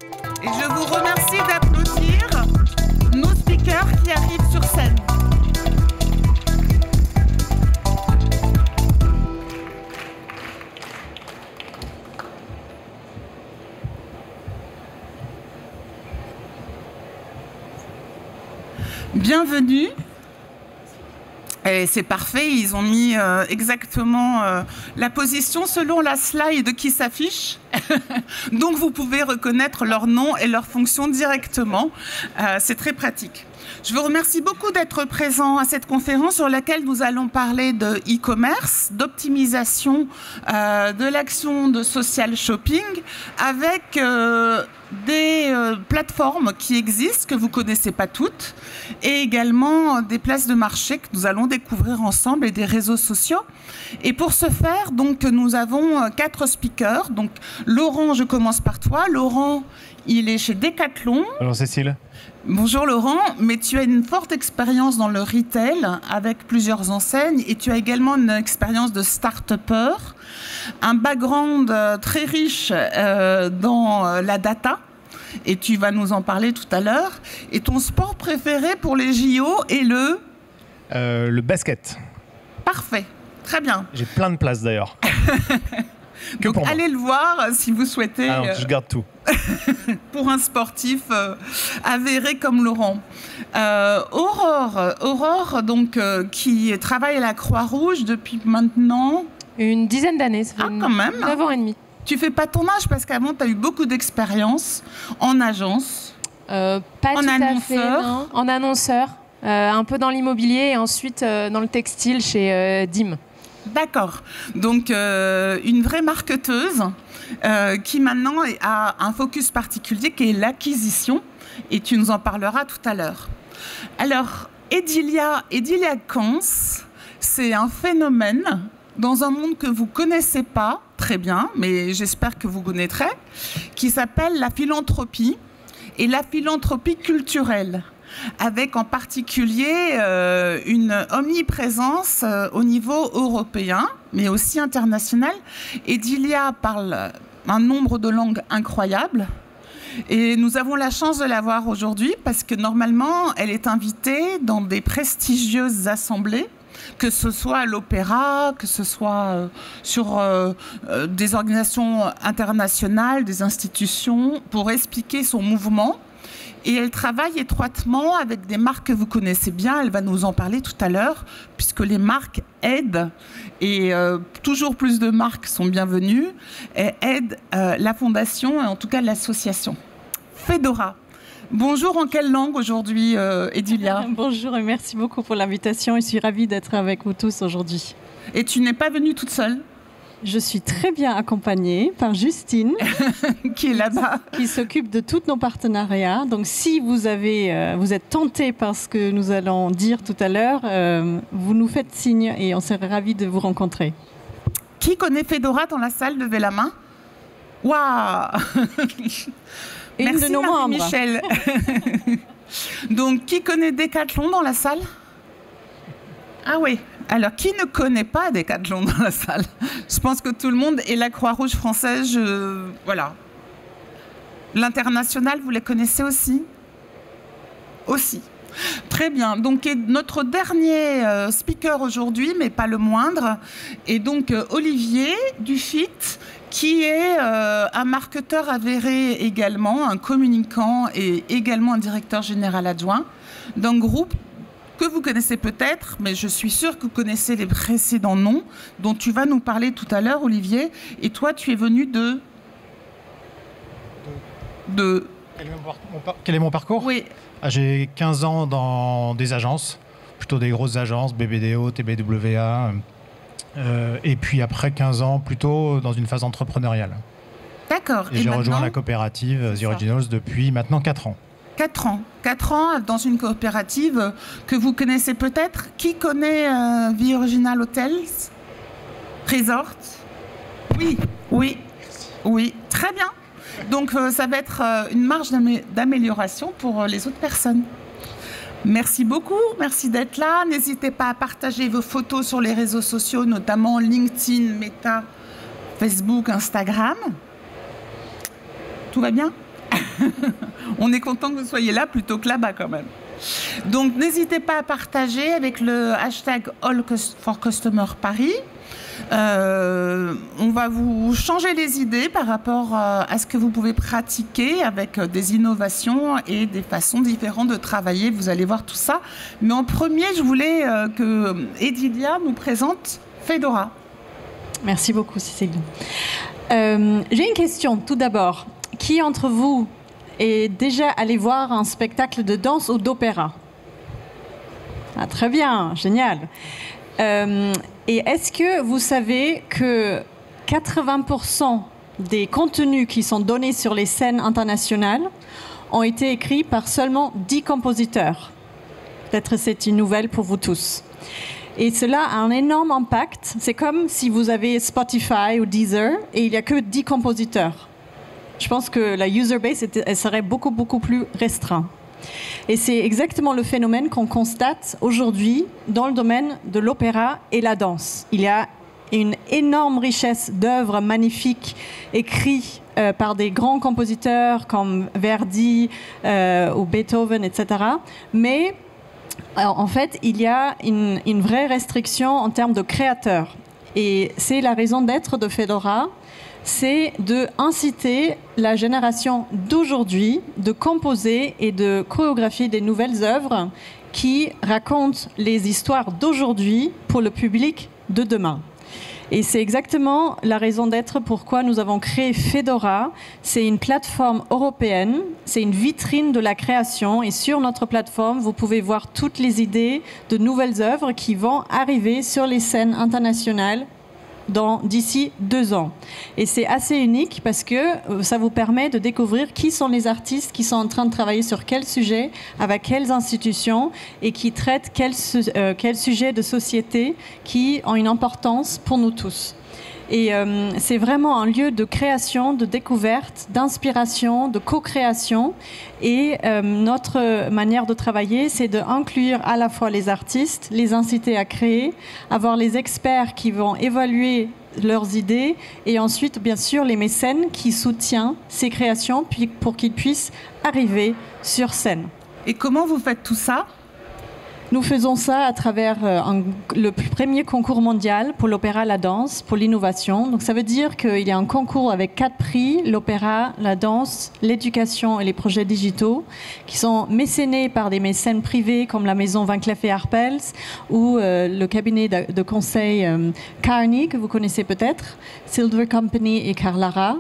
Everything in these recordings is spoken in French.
Et je vous remercie d'applaudir nos speakers qui arrivent sur scène. Bienvenue. Et c'est parfait, ils ont mis exactement la position selon la slide qui s'affiche. Donc vous pouvez reconnaître leur nom et leur fonction directement. C'est très pratique. Je vous remercie beaucoup d'être présent à cette conférence sur laquelle nous allons parler de e-commerce, d'optimisation de l'action de social shopping avec des plateformes qui existent, que vous ne connaissez pas toutes, et également des places de marché que nous allons découvrir ensemble et des réseaux sociaux. Et pour ce faire, donc, nous avons 4 speakers. Donc, Laurent, je commence par toi. Laurent, il est chez Decathlon. Bonjour Cécile. Bonjour Laurent, mais tu as une forte expérience dans le retail avec plusieurs enseignes et tu as également une expérience de start-upper, un background très riche dans la data et tu vas nous en parler tout à l'heure. Et ton sport préféré pour les JO est le basket. Parfait, très bien. J'ai plein de places d'ailleurs. Donc allez le voir si vous souhaitez. Alors, je garde tout. Pour un sportif avéré comme Laurent. Aurore donc, qui travaille à la Croix-Rouge depuis maintenant... Une dizaine d'années, ça fait quand même. 9 ans et demi. Tu fais pas ton âge parce qu'avant, tu as eu beaucoup d'expérience en agence. Pas tout à fait, non. En annonceur, un peu dans l'immobilier et ensuite dans le textile chez DIM. D'accord. Donc, une vraie marketeuse qui maintenant a un focus particulier qui est l'acquisition. Et tu nous en parleras tout à l'heure. Alors, Edilia Kans, c'est un phénomène dans un monde que vous ne connaissez pas très bien, mais j'espère que vous connaîtrez, qui s'appelle la philanthropie et la philanthropie culturelle, avec en particulier une omniprésence au niveau européen, mais aussi international. Edilia parle un nombre de langues incroyables. Et nous avons la chance de la voir aujourd'hui parce que normalement, elle est invitée dans des prestigieuses assemblées, que ce soit à l'opéra, que ce soit sur des organisations internationales, des institutions, pour expliquer son mouvement. Et elle travaille étroitement avec des marques que vous connaissez bien. Elle va nous en parler tout à l'heure, puisque les marques aident, et toujours plus de marques sont bienvenues, et aident la fondation, et en tout cas l'association. Fedora. Bonjour, en quelle langue aujourd'hui, Edilia? Bonjour et merci beaucoup pour l'invitation. Je suis ravie d'être avec vous tous aujourd'hui. Et tu n'es pas venue toute seule? Je suis très bien accompagnée par Justine, qui est là-bas, qui s'occupe de tous nos partenariats. Donc, si vous êtes tenté par ce que nous allons dire tout à l'heure, vous nous faites signe et on serait ravis de vous rencontrer. Qui connaît Fedora dans la salle? Levez la main. Waouh! Merci de nos membres. Michel. Donc, qui connaît Decathlon dans la salle? Ah oui. Alors, qui ne connaît pas Decathlon dans la salle? Je pense que tout le monde, et la Croix-Rouge française, voilà. L'international, vous les connaissez aussi? Aussi. Très bien. Donc, notre dernier speaker aujourd'hui, mais pas le moindre, est donc Olivier Dufit, qui est un marketeur avéré également, un communicant et également un directeur général adjoint d'un groupe que vous connaissez peut-être, mais je suis sûre que vous connaissez les précédents noms dont tu vas nous parler tout à l'heure, Olivier. Et toi, tu es venu de... Quel est mon parcours? Oui. J'ai 15 ans dans des agences, plutôt des grosses agences, BBDO, TBWA, et puis après 15 ans plutôt dans une phase entrepreneuriale. D'accord. Et j'ai rejoint la coopérative The Originals depuis maintenant 4 ans. 4 ans. 4 ans dans une coopérative que vous connaissez peut-être. Qui connaît The Original Hotels Resort? Oui, oui, oui. Très bien. Donc, ça va être une marge d'amélioration pour les autres personnes. Merci beaucoup. Merci d'être là. N'hésitez pas à partager vos photos sur les réseaux sociaux, notamment LinkedIn, Meta, Facebook, Instagram. Tout va bien? On est content que vous soyez là plutôt que là-bas quand même. Donc n'hésitez pas à partager avec le hashtag #AllForCustomerParis. On va vous changer les idées par rapport à ce que vous pouvez pratiquer avec des innovations et des façons différentes de travailler. Vous allez voir tout ça. Mais en premier, je voulais que Edilia nous présente Fedora. Merci beaucoup, Cécile. J'ai une question, tout d'abord. Qui entre vous est déjà allé voir un spectacle de danse ou d'opéra? Ah, très bien, génial. Et est-ce que vous savez que 80% des contenus qui sont donnés sur les scènes internationales ont été écrits par seulement 10 compositeurs? Peut-être c'est une nouvelle pour vous tous. Et cela a un énorme impact. C'est comme si vous avez Spotify ou Deezer et il n'y a que 10 compositeurs. Je pense que la user base elle serait beaucoup plus restreinte. Et c'est exactement le phénomène qu'on constate aujourd'hui dans le domaine de l'opéra et la danse. Il y a une énorme richesse d'œuvres magnifiques écrites par des grands compositeurs comme Verdi ou Beethoven, etc. Mais en fait, il y a une vraie restriction en termes de créateurs. Et c'est la raison d'être de Fedora, c'est d'inciter la génération d'aujourd'hui de composer et de chorégraphier des nouvelles œuvres qui racontent les histoires d'aujourd'hui pour le public de demain. Et c'est exactement la raison d'être pourquoi nous avons créé Fedora. C'est une plateforme européenne, c'est une vitrine de la création et sur notre plateforme, vous pouvez voir toutes les idées de nouvelles œuvres qui vont arriver sur les scènes internationales d'ici 2 ans. Et c'est assez unique parce que ça vous permet de découvrir qui sont les artistes qui sont en train de travailler sur quel sujet, avec quelles institutions et qui traitent quel sujet de société qui ont une importance pour nous tous. Et c'est vraiment un lieu de création, de découverte, d'inspiration, de co-création. Et notre manière de travailler, c'est d'inclure à la fois les artistes, les inciter à créer, avoir les experts qui vont évaluer leurs idées et ensuite, bien sûr, les mécènes qui soutiennent ces créations pour qu'ils puissent arriver sur scène. Et comment vous faites tout ça ? Nous faisons ça à travers le premier concours mondial pour l'opéra, la danse, pour l'innovation. Donc ça veut dire qu'il y a un concours avec 4 prix, l'opéra, la danse, l'éducation et les projets digitaux, qui sont mécénés par des mécènes privés comme la maison Van Cleef & Arpels ou le cabinet de conseil Carney, que vous connaissez peut-être, Silver Company et Carlara.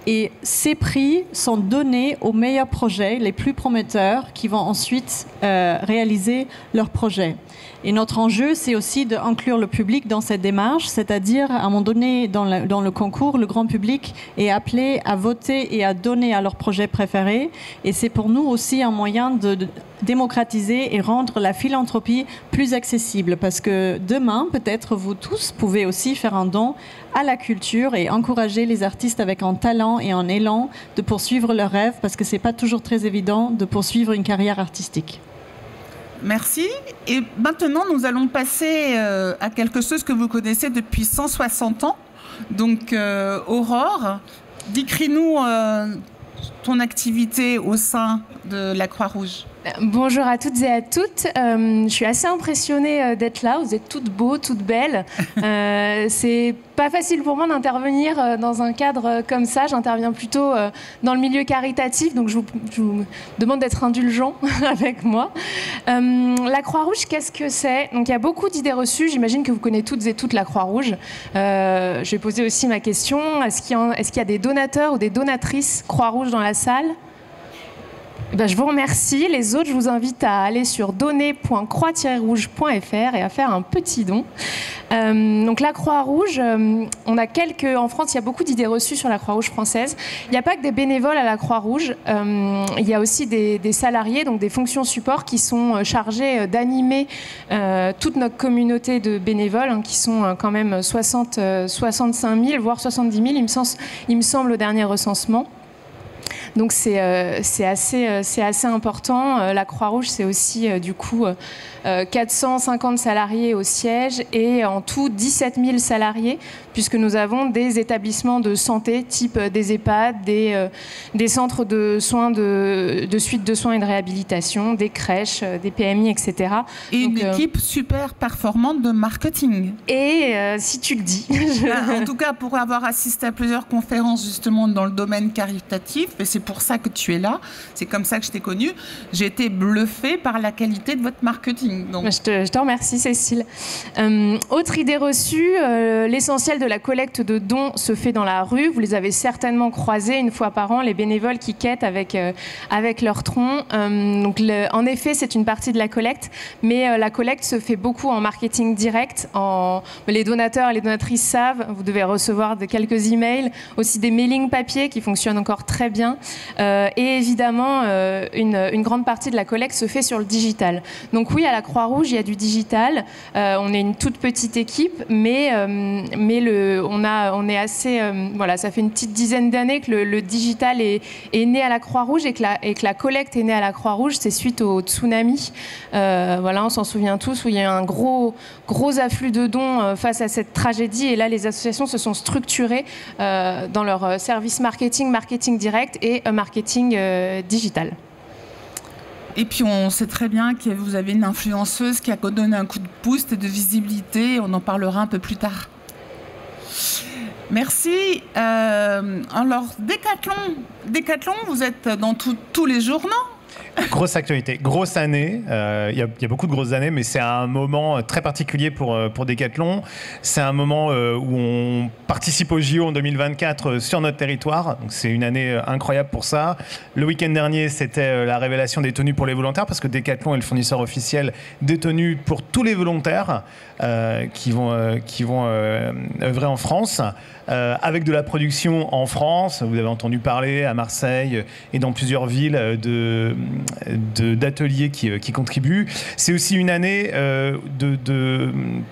Et ces prix sont donnés aux meilleurs projets, les plus prometteurs, qui vont ensuite réaliser leurs projets. Et notre enjeu, c'est aussi d'inclure le public dans cette démarche, c'est-à-dire, à un moment donné, dans le concours, le grand public est appelé à voter et à donner à leur projet préféré. Et c'est pour nous aussi un moyen de démocratiser et rendre la philanthropie plus accessible. Parce que demain, peut-être, vous tous pouvez aussi faire un don à la culture et encourager les artistes avec un talent et un élan de poursuivre leurs rêves, parce que ce n'est pas toujours très évident de poursuivre une carrière artistique. Merci. Et maintenant, nous allons passer à quelque chose que vous connaissez depuis 160 ans. Donc, Aurore, décris-nous ton activité au sein de la Croix-Rouge. Bonjour à toutes et à toutes. Je suis assez impressionnée d'être là. Vous êtes toutes beaux, toutes belles. C'est pas facile pour moi d'intervenir dans un cadre comme ça. J'interviens plutôt dans le milieu caritatif, donc je vous demande d'être indulgent avec moi. La Croix-Rouge, qu'est-ce que c'est? Donc il y a beaucoup d'idées reçues. J'imagine que vous connaissez toutes et toutes la Croix-Rouge. Je vais poser aussi ma question. Est-ce qu'il y a des donateurs ou des donatrices Croix-Rouge dans la salle? Je vous remercie. Les autres, je vous invite à aller sur donner.croix-rouge.fr et à faire un petit don. Donc la Croix-Rouge, en France, il y a beaucoup d'idées reçues sur la Croix-Rouge française. Il n'y a pas que des bénévoles à la Croix-Rouge. Il y a aussi des salariés, donc des fonctions support qui sont chargés d'animer toute notre communauté de bénévoles, qui sont quand même 65 000, voire 70 000, il me semble, au dernier recensement. Donc c'est assez important. La Croix-Rouge, c'est aussi du coup 450 salariés au siège et en tout 17 000 salariés, puisque nous avons des établissements de santé type des EHPAD, des centres de soins de suite de soins et de réhabilitation, des crèches, des PMI, etc. Et une équipe super performante de marketing. Et si tu le dis. En tout cas, pour avoir assisté à plusieurs conférences justement dans le domaine caritatif, et c'est pour ça que tu es là, c'est comme ça que je t'ai connue, j'ai été bluffée par la qualité de votre marketing. Donc. Je te remercie, Cécile. Autre idée reçue, l'essentiel de la collecte de dons se fait dans la rue. Vous les avez certainement croisés une fois par an, les bénévoles qui quêtent avec leur tronc. Donc en effet, c'est une partie de la collecte, mais la collecte se fait beaucoup en marketing direct. Les donateurs et les donatrices savent, vous devez recevoir quelques emails, aussi des mailings papier qui fonctionnent encore très bien. Et évidemment, une grande partie de la collecte se fait sur le digital. Donc oui, à la Croix-Rouge, il y a du digital. On est une toute petite équipe, mais on est assez... voilà, ça fait une petite dizaine d'années que le digital est né à la Croix-Rouge et que la collecte est née à la Croix-Rouge. C'est suite au tsunami. Voilà, on s'en souvient tous, où il y a eu un gros afflux de dons face à cette tragédie. Et là, les associations se sont structurées dans leur service marketing direct et marketing digital. Et puis on sait très bien que vous avez une influenceuse qui a donné un coup de boost et de visibilité. On en parlera un peu plus tard. Merci. Alors, Decathlon, vous êtes dans tous les journaux. Grosse actualité, grosse année. Il y a beaucoup de grosses années, mais c'est un moment très particulier pour Decathlon. C'est un moment où on participe au JO en 2024 sur notre territoire. Donc c'est une année incroyable pour ça. Le week-end dernier, c'était la révélation des tenues pour les volontaires, parce que Decathlon est le fournisseur officiel des tenues pour tous les volontaires qui vont œuvrer en France. Avec de la production en France, vous avez entendu parler à Marseille et dans plusieurs villes d'ateliers qui contribuent. C'est aussi une année de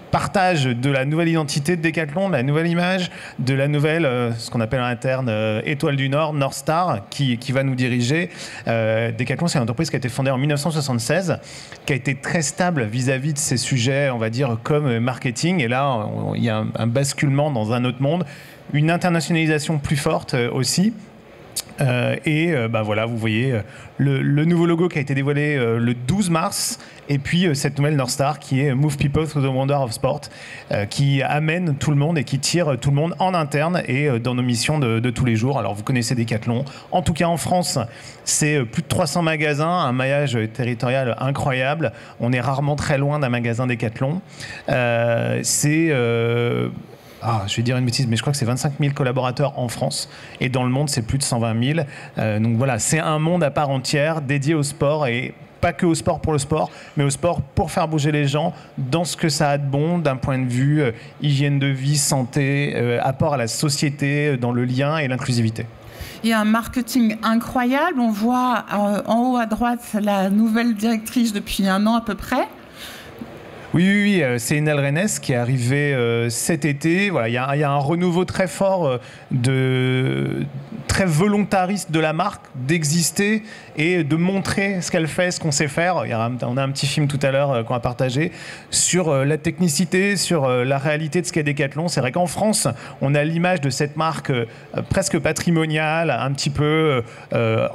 partage de la nouvelle identité de Decathlon, de la nouvelle image, de la nouvelle, ce qu'on appelle en interne, Étoile du Nord, North Star, qui va nous diriger. Decathlon, c'est une entreprise qui a été fondée en 1976, qui a été très stable vis-à-vis de ces sujets, on va dire, comme marketing. Et là, il y a un basculement dans un autre monde, une internationalisation plus forte aussi. Voilà, vous voyez le nouveau logo qui a été dévoilé le 12 mars, et puis cette nouvelle North Star qui est Move People Through the Wonder of Sport, qui amène tout le monde et qui tire tout le monde en interne et dans nos missions de tous les jours. Alors vous connaissez Decathlon, en tout cas en France, c'est plus de 300 magasins, un maillage territorial incroyable. On est rarement très loin d'un magasin Decathlon. Je vais dire une bêtise, mais je crois que c'est 25 000 collaborateurs en France. Et dans le monde, c'est plus de 120 000. Donc voilà, c'est un monde à part entière dédié au sport, et pas que au sport pour le sport, mais au sport pour faire bouger les gens dans ce que ça a de bon d'un point de vue hygiène de vie, santé, apport à la société, dans le lien et l'inclusivité. Il y a un marketing incroyable. On voit en haut à droite la nouvelle directrice depuis 1 an à peu près. Oui, c'est Enel Rennes qui est arrivée cet été. Voilà, il y a un renouveau très fort, très volontariste de la marque, d'exister et de montrer ce qu'elle fait, ce qu'on sait faire. On a un petit film tout à l'heure qu'on a partagé sur la technicité, sur la réalité de ce qu'est Decathlon. C'est vrai qu'en France, on a l'image de cette marque presque patrimoniale, un petit peu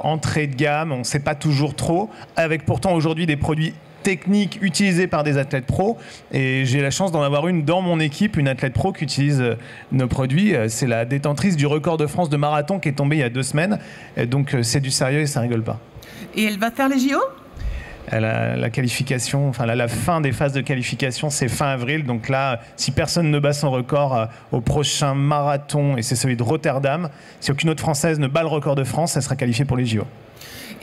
entrée de gamme, on ne sait pas toujours trop, avec pourtant aujourd'hui des produits techniques utilisées par des athlètes pros, et j'ai la chance d'en avoir une dans mon équipe, une athlète pro qui utilise nos produits. C'est la détentrice du record de France de marathon qui est tombée il y a 2 semaines, et donc c'est du sérieux et ça rigole pas. Et elle va faire les JO ? La qualification, la fin des phases de qualification, c'est fin avril. Donc là, si personne ne bat son record au prochain marathon, et c'est celui de Rotterdam, si aucune autre Française ne bat le record de France, elle sera qualifiée pour les JO.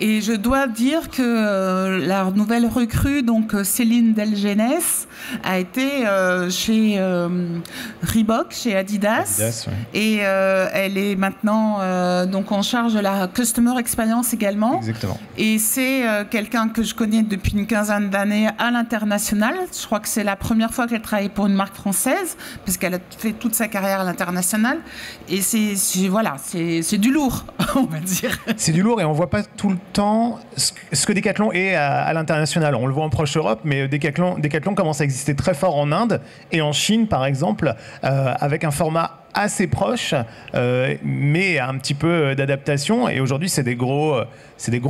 Et je dois dire que la nouvelle recrue, donc Céline Delgenès, a été chez Reebok, chez Adidas, ouais. Et elle est maintenant donc en charge de la Customer Experience également. Exactement. Et c'est quelqu'un que je connais depuis une quinzaine d'années à l'international. Je crois que c'est la première fois qu'elle travaille pour une marque française, puisqu'elle a fait toute sa carrière à l'international. Et c'est du lourd, on va dire. C'est du lourd et on ne voit pas tout le temps ce que Decathlon est à l'international. On le voit en proche Europe, mais Decathlon commence à exister très fort en Inde et en Chine, par exemple, avec un format assez proche, mais un petit peu d'adaptation. Et aujourd'hui, c'est des gros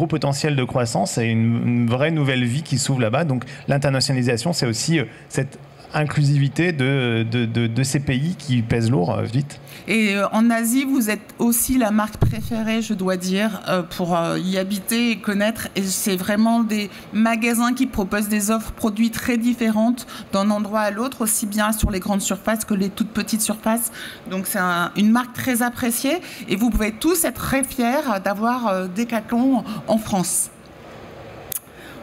potentiels de croissance et une vraie nouvelle vie qui s'ouvre là-bas. Donc l'internationalisation, c'est aussi cette inclusivité de ces pays qui pèsent lourd vite. Et en Asie, vous êtes aussi la marque préférée, je dois dire, pour y habiter et connaître. Et c'est vraiment des magasins qui proposent des offres produits très différentes d'un endroit à l'autre, aussi bien sur les grandes surfaces que les toutes petites surfaces. Donc c'est une marque très appréciée. Et vous pouvez tous être très fiers d'avoir Decathlon en France.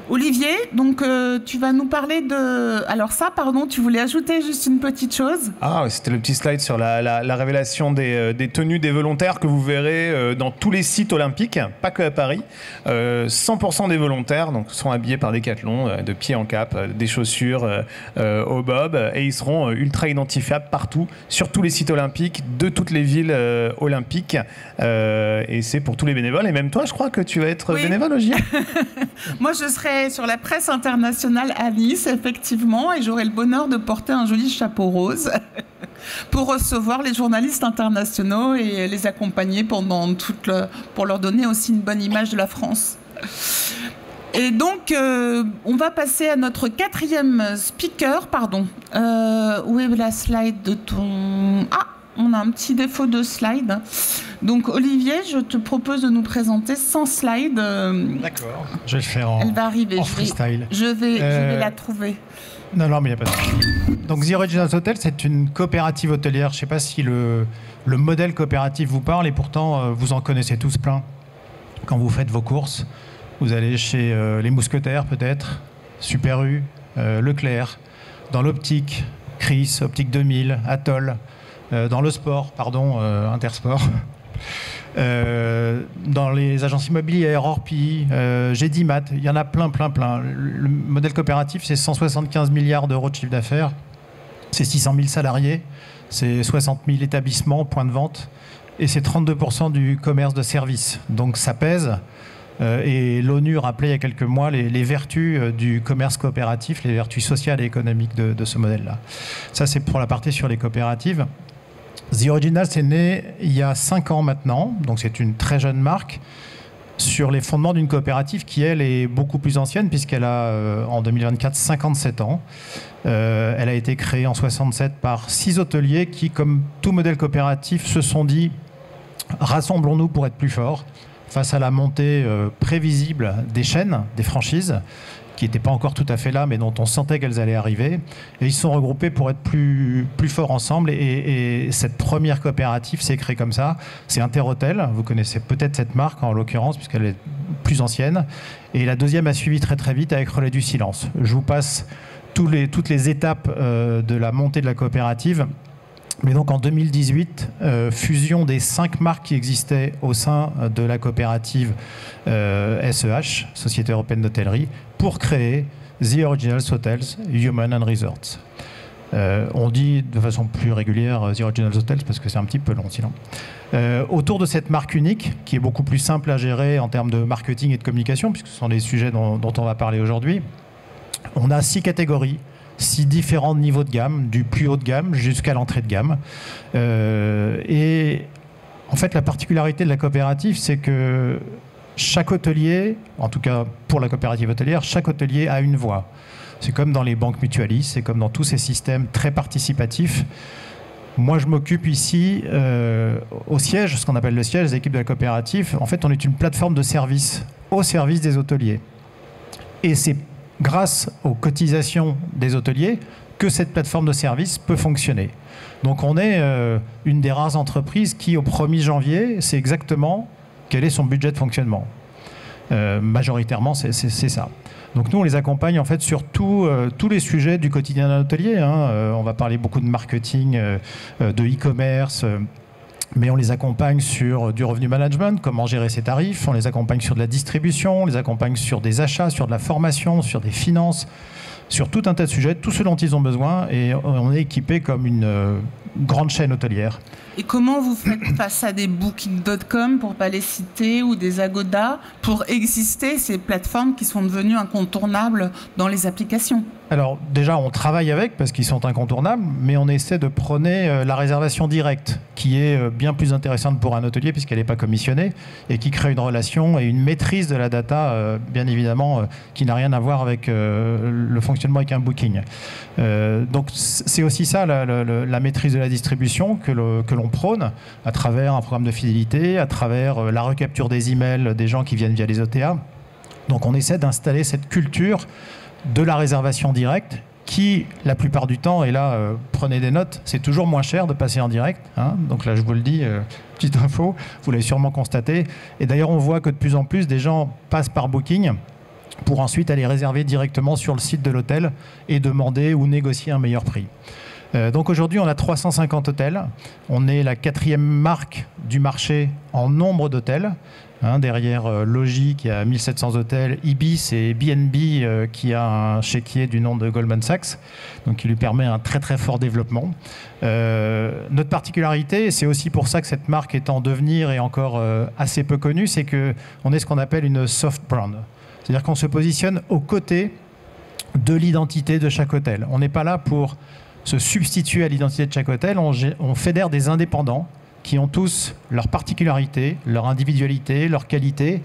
Olivier, donc tu vas nous parler de... Alors ça, pardon, tu voulais ajouter juste une petite chose? Ah, c'était le petit slide sur la révélation des tenues des volontaires que vous verrez dans tous les sites olympiques, pas que à Paris. 100% des volontaires donc, sont habillés par Decathlon, de pied en cap, des chaussures au bob, et ils seront ultra identifiables partout, sur tous les sites olympiques, de toutes les villes olympiques. Et c'est pour tous les bénévoles. Et même toi, je crois que tu vas être bénévole, Ogier. Moi, je serai sur la presse internationale à Nice, effectivement, et j'aurai le bonheur de porter un joli chapeau rose pour recevoir les journalistes internationaux et les accompagner pour leur donner aussi une bonne image de la France. Et donc, on va passer à notre quatrième speaker, pardon. Où est la slide de ton... Ah, on a un petit défaut de slide. Donc, Olivier, je te propose de nous présenter sans slide. D'accord. Je vais le faire Elle va arriver. En freestyle. Je vais la trouver. Non, mais il n'y a pas de souci. Donc, The Originals Hotel, c'est une coopérative hôtelière. Je ne sais pas si le modèle coopératif vous parle, et pourtant, vous en connaissez tous plein. Quand vous faites vos courses, vous allez chez les Mousquetaires, peut-être, Super U, Leclerc, dans l'optique, Chris, Optique 2000, Atoll, dans le sport, Intersport, dans les agences immobilières, Orpi, Gédimat, il y en a plein. Le modèle coopératif, c'est 175 milliards d'euros de chiffre d'affaires, c'est 600 000 salariés, c'est 60 000 établissements, points de vente, et c'est 32% du commerce de services. Donc ça pèse. Et l'ONU rappelait il y a quelques mois les vertus du commerce coopératif, les vertus sociales et économiques de ce modèle-là. Ça, c'est pour la partie sur les coopératives. The Original, c'est né il y a 5 ans maintenant, donc c'est une très jeune marque, sur les fondements d'une coopérative qui, elle, est beaucoup plus ancienne, puisqu'elle a, en 2024, 57 ans. Elle a été créée en 67 par 6 hôteliers qui, comme tout modèle coopératif, se sont dit « rassemblons-nous pour être plus forts ». Face à la montée prévisible des chaînes, des franchises, qui n'étaient pas encore tout à fait là, mais dont on sentait qu'elles allaient arriver. Et ils se sont regroupés pour être plus forts ensemble. Et cette première coopérative s'est créée comme ça. C'est Interhotel. Vous connaissez peut-être cette marque, en l'occurrence, puisqu'elle est plus ancienne. Et la deuxième a suivi très vite avec Relais du Silence. Je vous passe toutes les étapes de la montée de la coopérative. Mais donc en 2018, fusion des 5 marques qui existaient au sein de la coopérative SEH, Société Européenne d'Hôtellerie, pour créer The Originals Hotels, Human and Resorts. On dit de façon plus régulière The Originals Hotels parce que c'est un petit peu long sinon. Autour de cette marque unique, qui est beaucoup plus simple à gérer en termes de marketing et de communication, puisque ce sont des sujets dont on va parler aujourd'hui, on a 6 catégories. 6 différents niveaux de gamme, du plus haut de gamme jusqu'à l'entrée de gamme. Et en fait, la particularité de la coopérative, c'est que chaque hôtelier, en tout cas pour la coopérative hôtelière, chaque hôtelier a une voix. C'est comme dans les banques mutualistes, c'est comme dans tous ces systèmes très participatifs. Moi, je m'occupe ici, au siège, ce qu'on appelle le siège des équipes de la coopérative. En fait, on est une plateforme de service au service des hôteliers. Et c'est grâce aux cotisations des hôteliers que cette plateforme de service peut fonctionner. Donc on est une des rares entreprises qui, au 1er janvier, sait exactement quel est son budget de fonctionnement. Majoritairement, c'est ça. Donc nous, on les accompagne en fait sur tous les sujets du quotidien d'un hôtelier. On va parler beaucoup de marketing, de e-commerce, mais on les accompagne sur du revenu management, comment gérer ses tarifs, on les accompagne sur de la distribution, on les accompagne sur des achats, sur de la formation, sur des finances, sur tout un tas de sujets, tout ce dont ils ont besoin, et on est équipé comme une grande chaîne hôtelière. Et comment vous faites face à des Booking.com, pour ne pas les citer, ou des Agoda, pour exister, ces plateformes qui sont devenues incontournables dans les applications? Alors déjà, on travaille avec parce qu'ils sont incontournables, mais on essaie de prôner la réservation directe, qui est bien plus intéressante pour un hôtelier puisqu'elle n'est pas commissionnée et qui crée une relation et une maîtrise de la data, bien évidemment, qui n'a rien à voir avec le fonctionnement avec un booking. Donc c'est aussi ça, la maîtrise de la distribution que l'on prône à travers un programme de fidélité, à travers la recapture des emails des gens qui viennent via les OTA. Donc on essaie d'installer cette culture de la réservation directe qui, la plupart du temps, et là, prenez des notes, c'est toujours moins cher de passer en direct. Donc là, je vous le dis, petite info, vous l'avez sûrement constaté. Et d'ailleurs, on voit que de plus en plus, des gens passent par Booking pour ensuite aller réserver directement sur le site de l'hôtel et demander ou négocier un meilleur prix. Donc aujourd'hui, on a 350 hôtels. On est la 4e marque du marché en nombre d'hôtels. Derrière Logi qui a 1700 hôtels, Ibis et B&B qui a un chéquier du nom de Goldman Sachs, donc qui lui permet un très très fort développement. Notre particularité, et c'est aussi pour ça que cette marque est en devenir et encore assez peu connue, c'est qu'on est ce qu'on appelle une soft brand. C'est-à-dire qu'on se positionne aux côtés de l'identité de chaque hôtel. On n'est pas là pour se substituer à l'identité de chaque hôtel, on fédère des indépendants qui ont tous leurs particularités, leur individualité, leur qualité.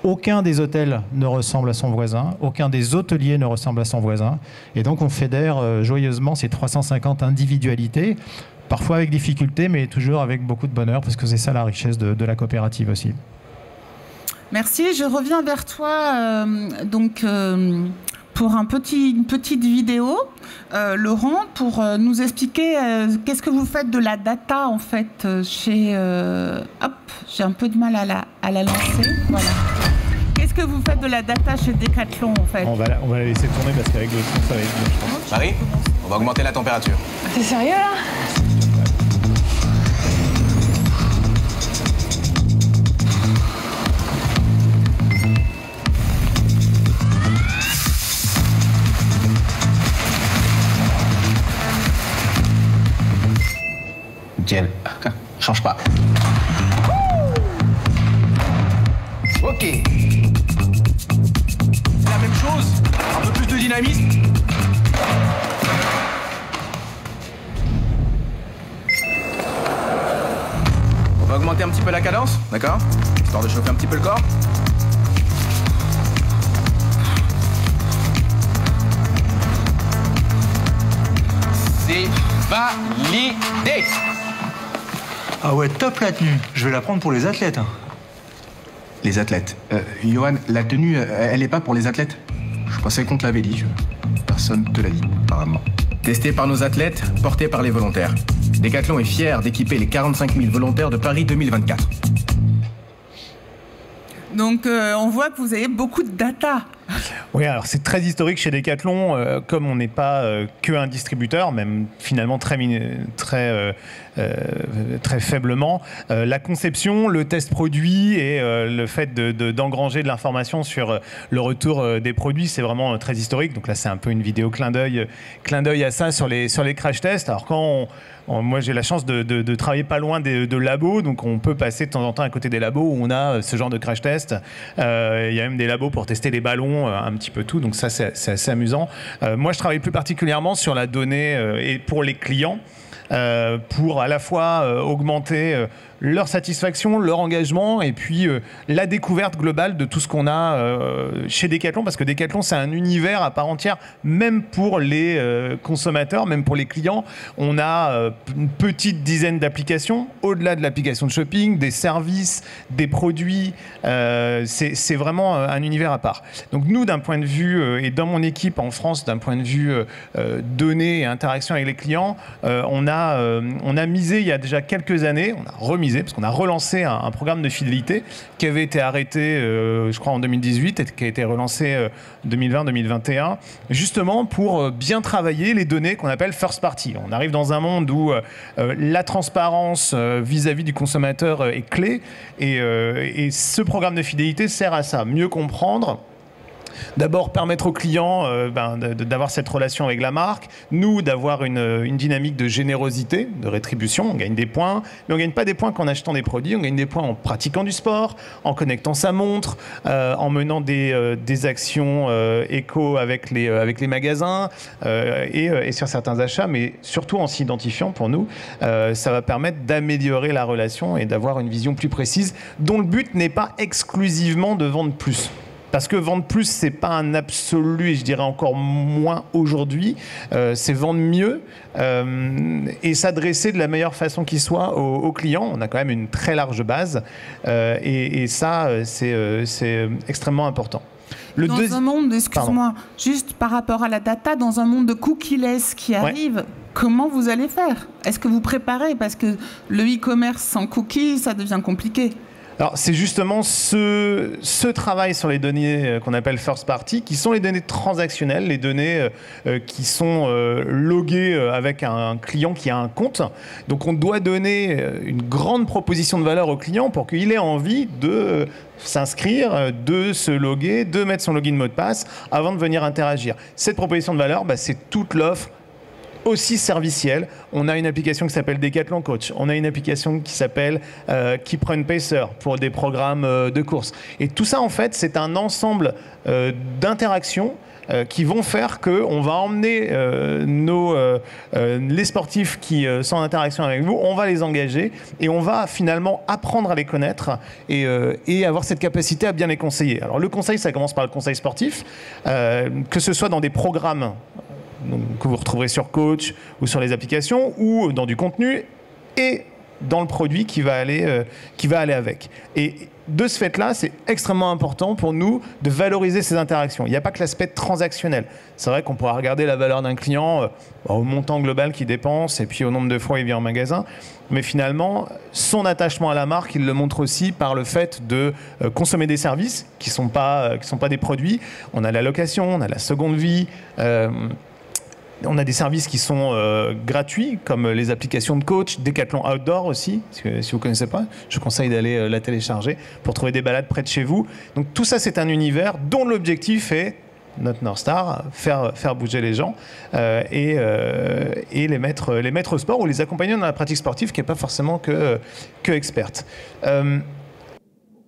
Aucun des hôtels ne ressemble à son voisin, aucun des hôteliers ne ressemble à son voisin. Et donc on fédère joyeusement ces 350 individualités, parfois avec difficulté, mais toujours avec beaucoup de bonheur, parce que c'est ça la richesse de la coopérative aussi. Merci, je reviens vers toi pour une petite vidéo, Laurent, pour nous expliquer qu'est-ce que vous faites de la data en fait chez... hop, j'ai un peu de mal à la lancer. Voilà. Qu'est-ce que vous faites de la data chez Decathlon en fait? On va la laisser tourner parce qu'avec le son, ça va être bien, je pense. Marie, on va augmenter la température. T'es sérieux là? Nickel. Change pas. Ok. La même chose. Un peu plus de dynamisme. On va augmenter un petit peu la cadence, d'accord? Histoire de chauffer un petit peu le corps. C'est validé. Ah ouais, top la tenue. Je vais la prendre pour les athlètes. Les athlètes. Johan, la tenue, elle n'est pas pour les athlètes? Je pensais qu'on te l'avait dit. Personne te l'a dit, apparemment. Testée par nos athlètes, portée par les volontaires. Decathlon est fier d'équiper les 45 000 volontaires de Paris 2024. Donc on voit que vous avez beaucoup de data. Oui, alors c'est très historique chez Decathlon, comme on n'est pas qu'un distributeur, même finalement très faiblement. La conception, le test produit et le fait d'engranger de l'information sur le retour des produits, c'est vraiment très historique. Donc là, c'est un peu une vidéo clin d'œil à ça sur les crash tests. Alors moi, j'ai la chance de travailler pas loin de labos, donc on peut passer de temps en temps à côté des labos où on a ce genre de crash test. Il y a même des labos pour tester les ballons, un petit peu tout, donc ça, c'est assez amusant. Moi, je travaille plus particulièrement sur la donnée et pour les clients, pour à la fois augmenter leur satisfaction, leur engagement et puis la découverte globale de tout ce qu'on a chez Decathlon, parce que Decathlon, c'est un univers à part entière, même pour les consommateurs, même pour les clients. On a une petite dizaine d'applications, au-delà de l'application de shopping, des services, des produits. C'est vraiment un univers à part. Donc nous, d'un point de vue, et dans mon équipe en France, d'un point de vue données et interaction avec les clients, on a misé il y a déjà quelques années, on a remisé redynamisé, parce qu'on a relancé un programme de fidélité qui avait été arrêté, je crois, en 2018 et qui a été relancé 2020-2021, justement pour bien travailler les données qu'on appelle first party. On arrive dans un monde où la transparence vis-à-vis du consommateur est clé, et ce programme de fidélité sert à ça, mieux comprendre. D'abord, permettre aux clients d'avoir cette relation avec la marque, nous d'avoir une dynamique de générosité, de rétribution. On gagne des points, mais on ne gagne pas des points qu'en achetant des produits, on gagne des points en pratiquant du sport, en connectant sa montre, en menant des actions éco avec les magasins et sur certains achats, mais surtout en s'identifiant pour nous. Ça va permettre d'améliorer la relation et d'avoir une vision plus précise, dont le but n'est pas exclusivement de vendre plus. Parce que vendre plus, c'est pas un absolu, et je dirais encore moins aujourd'hui. C'est vendre mieux et s'adresser de la meilleure façon qui soit aux clients. On a quand même une très large base et ça, c'est extrêmement important. Dans un monde, excuse-moi, juste par rapport à la data, dans un monde de cookieless qui arrive, comment vous allez faire? Est-ce que vous préparez? Parce que le e-commerce sans cookies, ça devient compliqué. Alors, c'est justement ce travail sur les données qu'on appelle first party, qui sont les données transactionnelles, les données qui sont loguées avec un client qui a un compte. Donc, on doit donner une grande proposition de valeur au client pour qu'il ait envie de s'inscrire, de se loguer, de mettre son login mot de passe avant de venir interagir. Cette proposition de valeur, c'est toute l'offre aussi servicielle. On a une application qui s'appelle Decathlon Coach. On a une application qui s'appelle Keep Run Pacer pour des programmes de course. Et tout ça, en fait, c'est un ensemble d'interactions qui vont faire qu'on va emmener les sportifs qui sont en interaction avec vous, on va les engager et on va finalement apprendre à les connaître et avoir cette capacité à bien les conseiller. Alors le conseil, ça commence par le conseil sportif, que ce soit dans des programmes que vous retrouverez sur Coach ou sur les applications ou dans du contenu et dans le produit qui va aller avec. Et de ce fait-là, c'est extrêmement important pour nous de valoriser ces interactions. Il n'y a pas que l'aspect transactionnel. C'est vrai qu'on pourra regarder la valeur d'un client au montant global qu'il dépense et puis au nombre de fois il vient en magasin. Mais finalement, son attachement à la marque, il le montre aussi par le fait de consommer des services qui sont pas des produits. On a la location, on a la seconde vie. On a des services qui sont gratuits, comme les applications de coach, Decathlon Outdoor aussi, si vous ne connaissez pas, je conseille d'aller la télécharger pour trouver des balades près de chez vous. Donc tout ça, c'est un univers dont l'objectif est, notre North Star, faire bouger les gens et les mettre au sport ou les accompagner dans la pratique sportive qui n'est pas forcément que experte.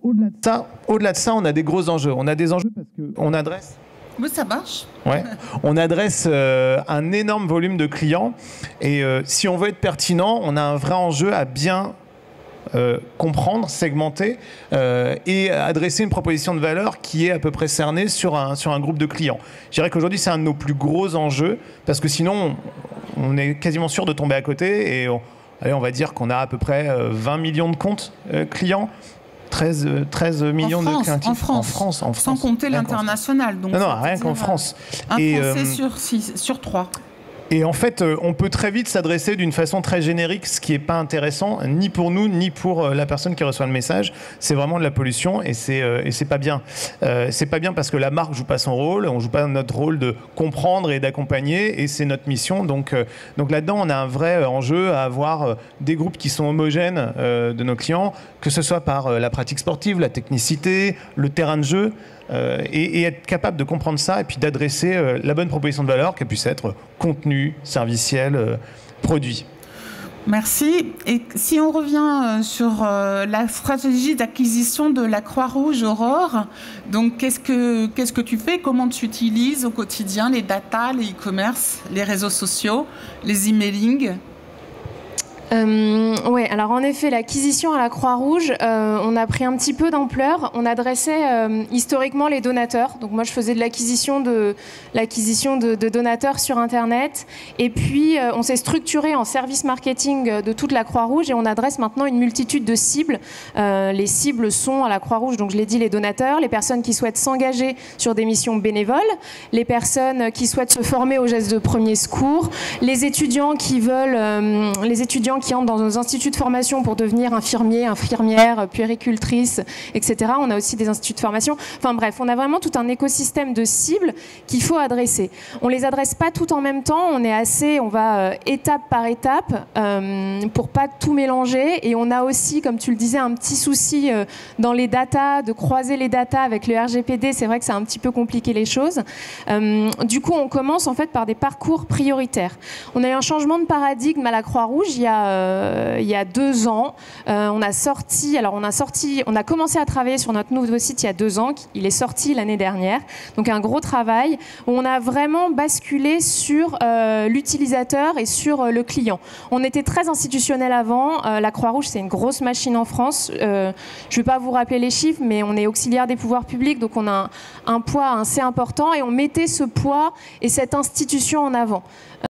Au-delà de ça, on a des gros enjeux. On a des enjeux parce qu'on adresse... Oui, ça marche. Ouais. On adresse un énorme volume de clients et si on veut être pertinent, on a un vrai enjeu à bien comprendre, segmenter et adresser une proposition de valeur qui est à peu près cernée sur un groupe de clients. Je dirais qu'aujourd'hui, c'est un de nos plus gros enjeux parce que sinon, on est quasiment sûr de tomber à côté et on va dire qu'on a à peu près 20 millions de comptes clients. 13 millions de clients en France. Sans compter l'international. Non, rien qu'en France. Un Français sur 3. Et en fait, on peut très vite s'adresser d'une façon très générique, ce qui n'est pas intéressant, ni pour nous, ni pour la personne qui reçoit le message. C'est vraiment de la pollution et c'est pas bien. C'est pas bien parce que la marque joue pas son rôle, on joue pas notre rôle de comprendre et d'accompagner, et c'est notre mission. Donc là-dedans, on a un vrai enjeu à avoir des groupes qui sont homogènes de nos clients, que ce soit par la pratique sportive, la technicité, le terrain de jeu. Et être capable de comprendre ça et puis d'adresser la bonne proposition de valeur qui puisse être contenu, serviciel, produit. Merci. Et si on revient sur la stratégie d'acquisition de la Croix-Rouge Aurore, donc qu'est-ce que tu fais? Comment tu utilises au quotidien les data, les e-commerce, les réseaux sociaux, les emailing? Oui, alors en effet, l'acquisition à la Croix-Rouge, on a pris un petit peu d'ampleur. On adressait historiquement les donateurs. Donc moi, je faisais de l'acquisition de donateurs sur Internet. Et puis, on s'est structuré en service marketing de toute la Croix-Rouge et on adresse maintenant une multitude de cibles. Les cibles sont à la Croix-Rouge, donc je l'ai dit, les donateurs, les personnes qui souhaitent s'engager sur des missions bénévoles, les personnes qui souhaitent se former aux gestes de premier secours, les étudiants qui veulent qui entrent dans nos instituts de formation pour devenir infirmiers, infirmières, puéricultrices, etc. On a aussi des instituts de formation. Enfin bref, on a vraiment tout un écosystème de cibles qu'il faut adresser. On les adresse pas toutes en même temps, on va étape par étape pour pas tout mélanger. Et on a aussi, comme tu le disais, un petit souci dans les datas, de croiser les datas avec le RGPD. C'est vrai que ça a un petit peu compliqué les choses. Du coup, on commence en fait par des parcours prioritaires. On a eu un changement de paradigme à la Croix-Rouge il y a 2 ans. On a commencé à travailler sur notre nouveau site il y a 2 ans. Il est sorti l'année dernière. Donc un gros travail où on a vraiment basculé sur l'utilisateur et sur le client. On était très institutionnel avant. La Croix-Rouge, c'est une grosse machine en France. Je ne vais pas vous rappeler les chiffres, mais on est auxiliaire des pouvoirs publics, donc on a un poids assez important et on mettait ce poids et cette institution en avant.